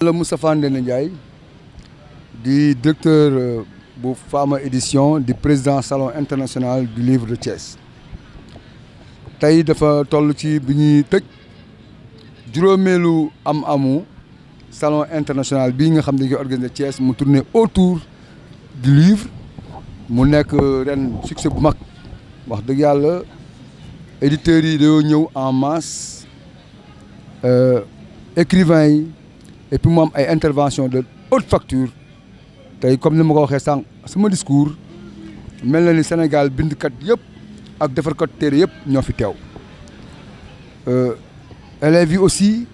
Le Moustapha Ndéné Ndiaye di directeur bu Fama édition di président salon international du livre de Thiès tey dafa toll ci bi ñuy tëj juróomeelu amu salon international bii nga xam ne dañ koy organiser Thiès mu tourner autour du livre mu nekk ren succès bu mag wax dëgg yàlla éditeurs yi dañoo ñëw en masse écrivains yi et puis mu am ay intervention de haute facture tey comme ni ma ko waxee sànq sama discours mel na ni Sénégal bindkat yëpp ak defarkat téere yëpp ñoo fi teew élèves yi aussi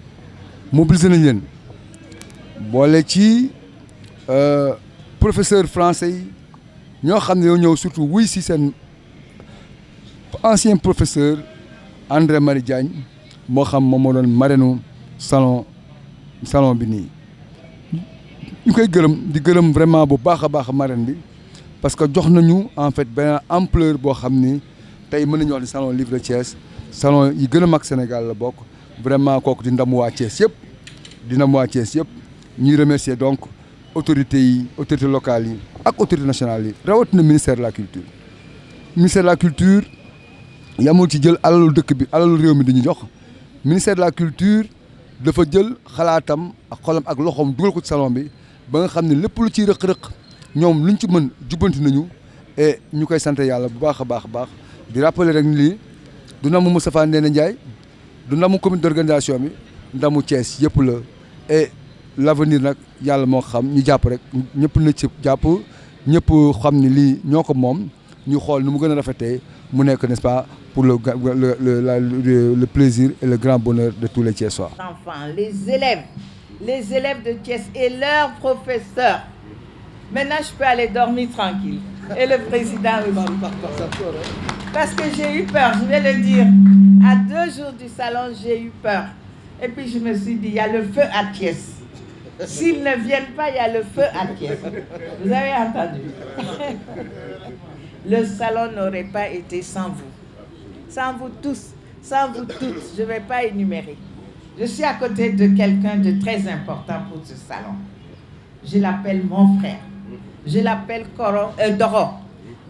mobilisé nañ leen boole ci professeur français yi ñoo xam ne ñoo ñëw surtout wuy si seen ancien professeur André Marie Diagne moo xam moom moo doon marraine salon bi nii ñu koy di gërëm vraiment bu baax a baax marraine bi parce que jox nañu en fait benn ampleur boo xam ni tey mën nañu wax ni salon livre de Thiès salon yi gën a mag Sénégal la bokk vraiment kooku di ndamu waa Thiès yëpp ñuy remercier donc autorités locales yi ak autorités nationales yi rawatina ministère de la culture yamul ci jël alalu dëkk bi alalu réew mi dañuy jox ministère de la culture dafa jël xalaatam ak xolam ak loxoom dugal ko ci salon bi ba nga xam ne lépp lu ciy rëq-rëq ñoom luñ ci mën jubbanti nañu et ñu koy sant yàlla bu baax a baax di rappeler rek ni lii du ndamu Moustapha Ndéné Ndiaye du ndamu comité d'organisation bi ndamu Thiès yëpp la et l'avenir nag yàlla moo xam ñu jàpp rek ñëpp na ci jàpp ñëpp xam ni lii ñoo ko moom ñu xool nu mu gën a rafetee mu nekk n'est-ce pas pour le plaisir et le grand bonheur de tous les Thiessois. Enfants, les élèves de Thiès et leurs professeurs. Maintenant, je peux aller dormir tranquille. Et le président aussi. Parce que j'ai eu peur, je vais le dire. À 2 jours du salon, j'ai eu peur. Et puis je me suis dit, il y a le feu à Thiès. S'ils ne viennent pas, il y a le feu à Thiès. Vous avez entendu? Le salon n'aurait pas été sans vous. Sans vous tous, sans vous toutes. Je ne vais pas énumérer. Je suis à côté de quelqu'un de très important pour ce salon. Je l'appelle mon frère. Je l'appelle Doro.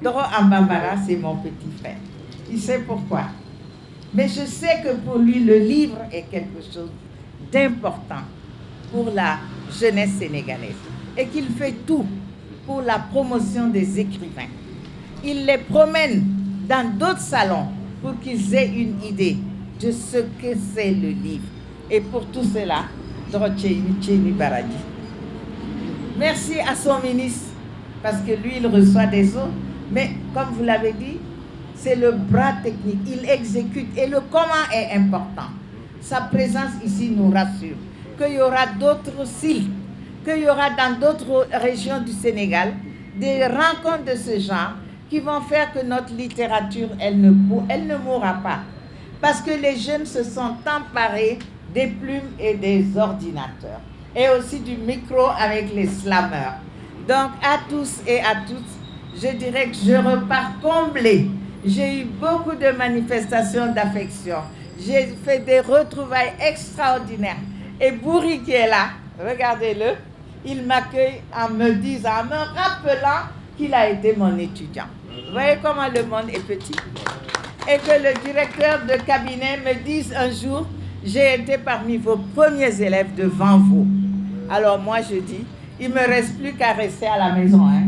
Doro Ambambara, c'est mon petit frère. Il sait pourquoi. Mais je sais que pour lui, le livre est quelque chose d'important pour la jeunesse sénégalaise. Et qu'il fait tout pour la promotion des écrivains. Il les promène dans d'autres salons pour qu'ils aient une idée de ce que c'est le livre. Et pour tout cela, Dorothée Baradi. Merci à son ministre, parce que lui, il reçoit des autres. Mais comme vous l'avez dit, c'est le bras technique. Il exécute. Et le comment est important. Sa présence ici nous rassure. Qu'il y aura d'autres sites, qu'il y aura dans d'autres régions du Sénégal des rencontres de ce genre qui vont faire que notre littérature, elle ne mourra pas. Parce que les jeunes se sont emparés des plumes et des ordinateurs. Et aussi du micro avec les slammeurs. Donc à tous et à toutes, je dirais que je repars comblée. J'ai eu beaucoup de manifestations d'affection. J'ai fait des retrouvailles extraordinaires. Et Bourri qui est là, regardez-le, il m'accueille en me disant, en me rappelant qu'il a été mon étudiant. Vous voyez comment le monde est petit? Et que le directeur de cabinet me dise un jour, j'ai été parmi vos premiers élèves devant vous. Alors moi je dis, il ne me reste plus qu'à rester à la maison. Hein.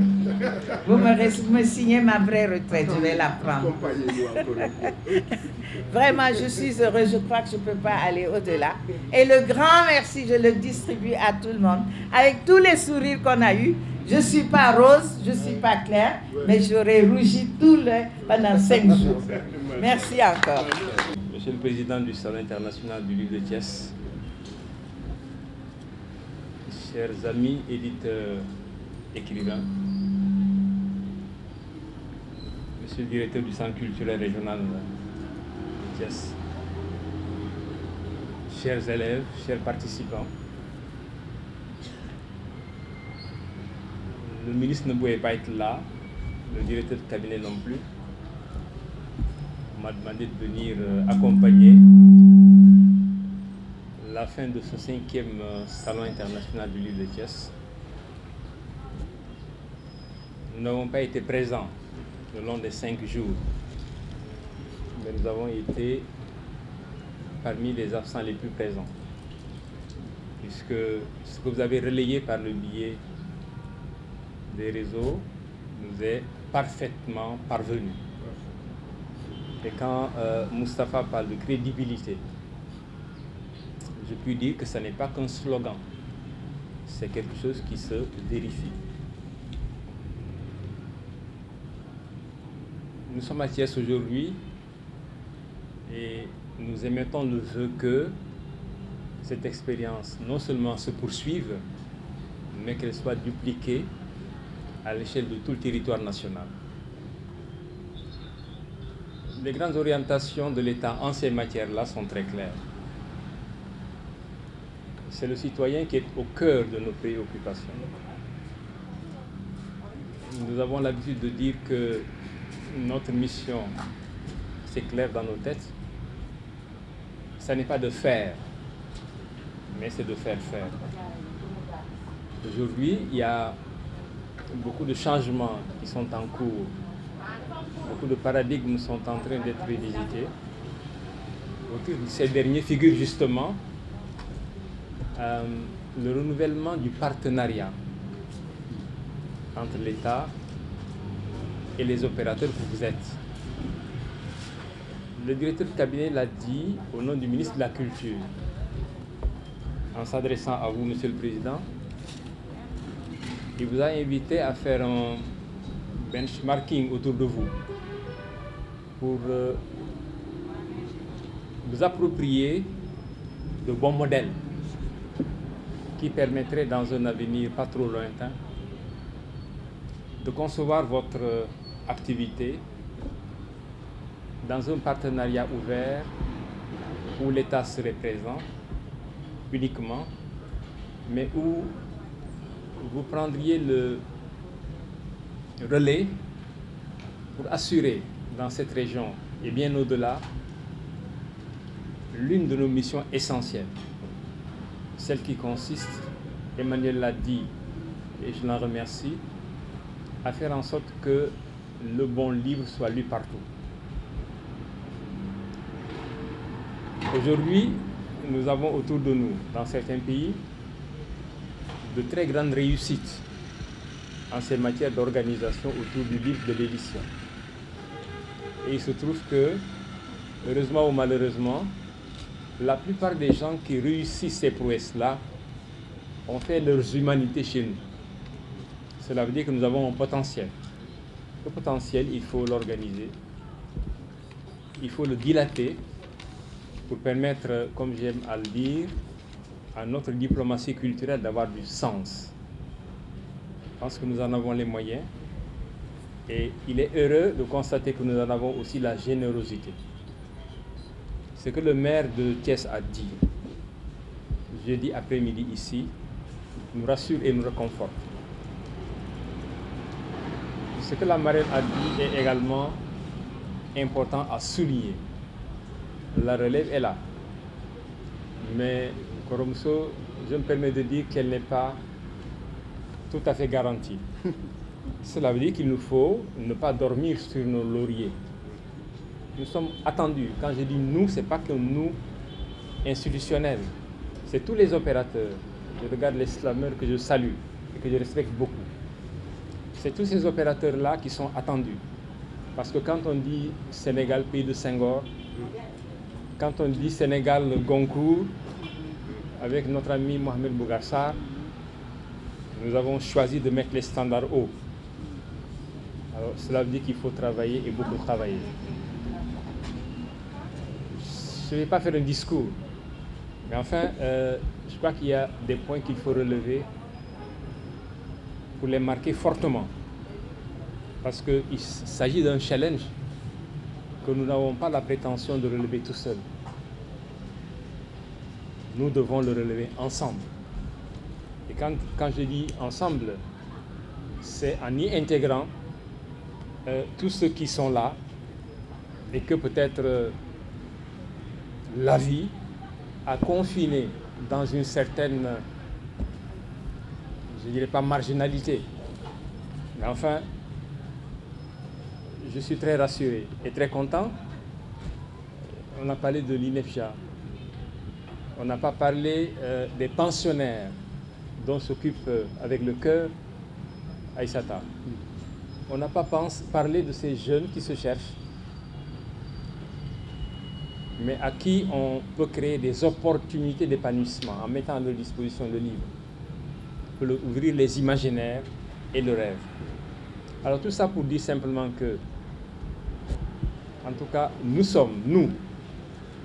Vous me signez ma vraie retraite, je vais la prendre. Vraiment, je suis heureuse, je crois que je ne peux pas aller au-delà. Et le grand merci, je le distribue à tout le monde. Avec tous les sourires qu'on a eus, je ne suis pas rose, je ne suis pas claire, mais j'aurais rougi pendant 5 jours. Merci encore. Monsieur le Président du Salon international du livre de Thiès, chers amis éditeurs, écrivains, Monsieur le Directeur du Centre culturel régional de Thiès, chers élèves, chers participants, le ministre ne pouvait pas être là, le directeur de cabinet non plus. On m'a demandé de venir accompagner la fin de ce 5e Salon international du livre de Thiès. Nous n'avons pas été présents le long des 5 jours, mais nous avons été parmi les absents les plus présents, puisque ce que vous avez relayé par le biais des réseaux nous est parfaitement parvenu. Et quand Moustapha parle de crédibilité, je puis dire que ce n'est pas qu'un slogan, c'est quelque chose qui se vérifie. Nous sommes à Thiès aujourd'hui et nous émettons le vœu que cette expérience non seulement se poursuive, mais qu'elle soit dupliquée à l'échelle de tout le territoire national. Les grandes orientations de l'État en ces matières-là sont très claires. C'est le citoyen qui est au cœur de nos préoccupations. Nous avons l'habitude de dire que notre mission, c'est clair dans nos têtes, ce n'est pas de faire, mais c'est de faire faire. Aujourd'hui, il y a beaucoup de changements qui sont en cours. Beaucoup de paradigmes sont en train d'être revisités. Autour de ces derniers figure justement le renouvellement du partenariat entre l'État et les opérateurs que vous êtes. Le directeur de cabinet l'a dit au nom du ministre de la Culture, en s'adressant à vous, Monsieur le Président. Il vous a invité à faire un benchmarking autour de vous pour vous approprier de bons modèles qui permettraient dans un avenir pas trop lointain de concevoir votre activité dans un partenariat ouvert où l'État serait présent uniquement, mais où vous prendriez le relais pour assurer dans cette région et bien au-delà l'une de nos missions essentielles, celle qui consiste, Emmanuel l'a dit et je l'en remercie, à faire en sorte que le bon livre soit lu partout. Aujourd'hui, nous avons autour de nous, dans certains pays, de très grandes réussites en ces matières d'organisation autour du livre de l'édition. Et il se trouve que, heureusement ou malheureusement, la plupart des gens qui réussissent ces prouesses-là ont fait leurs humanités chez nous. Cela veut dire que nous avons un potentiel. Le potentiel, il faut l'organiser, il faut le dilater pour permettre, comme j'aime à le dire, à notre diplomatie culturelle d'avoir du sens. Je pense que nous en avons les moyens et il est heureux de constater que nous en avons aussi la générosité. Ce que le maire de Thiès a dit jeudi après-midi ici nous rassure et nous réconforte. Ce que la marraine a dit est également important à souligner. La relève est là. Mais, Koromso, je me permets de dire qu'elle n'est pas tout à fait garantie. Cela veut dire qu'il nous faut ne pas dormir sur nos lauriers. Nous sommes attendus. Quand je dis nous, ce n'est pas que nous institutionnels. C'est tous les opérateurs. Je regarde les slameurs que je salue et que je respecte beaucoup. C'est tous ces opérateurs-là qui sont attendus. Parce que quand on dit Sénégal, pays de Senghor, quand on dit Sénégal, Goncourt, avec notre ami Mohamed Bougarsar, nous avons choisi de mettre les standards hauts. Alors, cela veut dire qu'il faut travailler et beaucoup travailler. Je ne vais pas faire un discours, mais enfin, je crois qu'il y a des points qu'il faut relever pour les marquer fortement. Parce qu'il s'agit d'un challenge que nous n'avons pas la prétention de relever tout seul. Nous devons le relever ensemble. Et quand je dis ensemble, c'est en y intégrant tous ceux qui sont là et que peut-être la vie a confiné dans une certaine, je ne dirais pas marginalité, mais enfin, je suis très rassuré et très content. On a parlé de l'INEFJA, on n'a pas parlé des pensionnaires dont s'occupe avec le cœur Aïssata. On n'a pas parlé de ces jeunes qui se cherchent, mais à qui on peut créer des opportunités d'épanouissement en mettant à leur disposition le livre, pour leur ouvrir les imaginaires et le rêve. Alors tout ça pour dire simplement que, en tout cas, nous sommes, nous,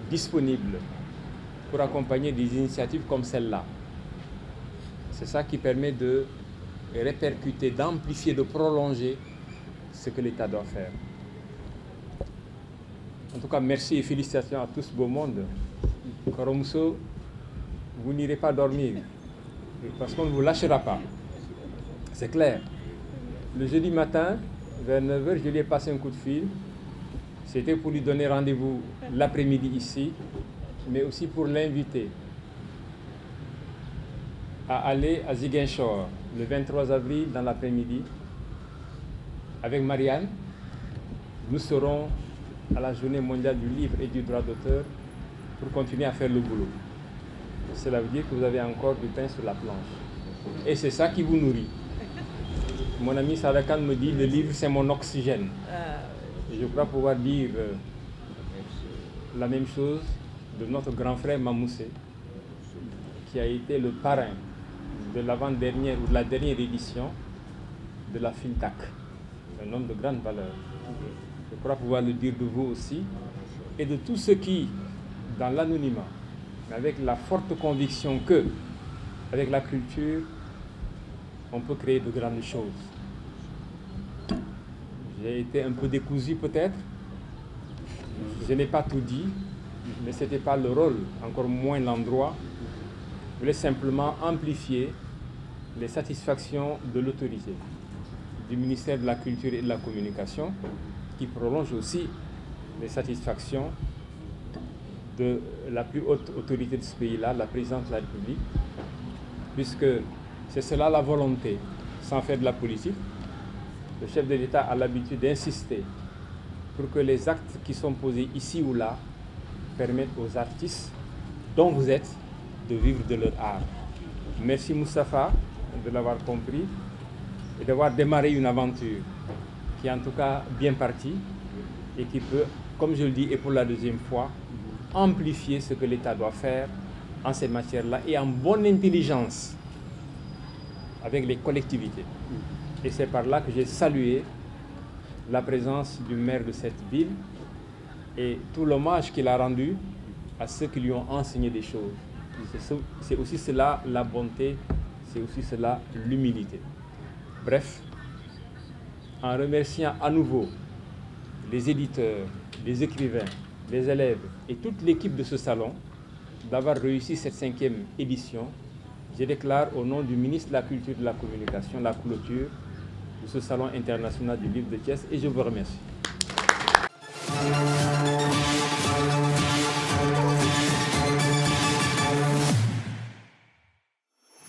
disponibles pour accompagner des initiatives comme celle-là. C'est ça qui permet de répercuter, d'amplifier, de prolonger ce que l'État doit faire. En tout cas, merci et félicitations à tout ce beau monde. Koromousso, vous n'irez pas dormir, parce qu'on ne vous lâchera pas. C'est clair. Le jeudi matin, vers 9h, je lui ai passé un coup de fil. C'était pour lui donner rendez-vous l'après-midi ici, mais aussi pour l'inviter à aller à Ziguinchor le 23 avril dans l'après-midi. Avec Marianne, nous serons à la Journée mondiale du livre et du droit d'auteur pour continuer à faire le boulot. Cela veut dire que vous avez encore du pain sur la planche. Et c'est ça qui vous nourrit. Mon ami Sarakan me dit, le livre c'est mon oxygène. Et je crois pouvoir dire la même chose de notre grand frère Mamoussé, qui a été le parrain de l'avant-dernière ou de la dernière édition de la FILTAC, un homme de grande valeur. Je crois pouvoir le dire de vous aussi, et de tous ceux qui, dans l'anonymat, mais avec la forte conviction que, avec la culture, on peut créer de grandes choses. J'ai été un peu décousu peut-être, je n'ai pas tout dit, mais ce n'était pas le rôle, encore moins l'endroit. Je voulais simplement amplifier les satisfactions de l'autorité, du ministère de la Culture et de la Communication, qui prolonge aussi les satisfactions de la plus haute autorité de ce pays-là, la présidente de la République, puisque c'est cela la volonté, sans faire de la politique. Le chef de l'État a l'habitude d'insister pour que les actes qui sont posés ici ou là permettent aux artistes dont vous êtes de vivre de leur art. Merci Moustapha de l'avoir compris et d'avoir démarré une aventure qui est en tout cas bien partie et qui peut, comme je le dis et pour la deuxième fois, amplifier ce que l'État doit faire en ces matières-là et en bonne intelligence avec les collectivités. Et c'est par là que j'ai salué la présence du maire de cette ville et tout l'hommage qu'il a rendu à ceux qui lui ont enseigné des choses. C'est aussi cela la bonté, c'est aussi cela l'humilité. Bref, en remerciant à nouveau les éditeurs, les écrivains, les élèves et toute l'équipe de ce salon d'avoir réussi cette 5e édition, je déclare au nom du ministre de la Culture et de la Communication la clôture de ce salon international du livre de Thiès et je vous remercie.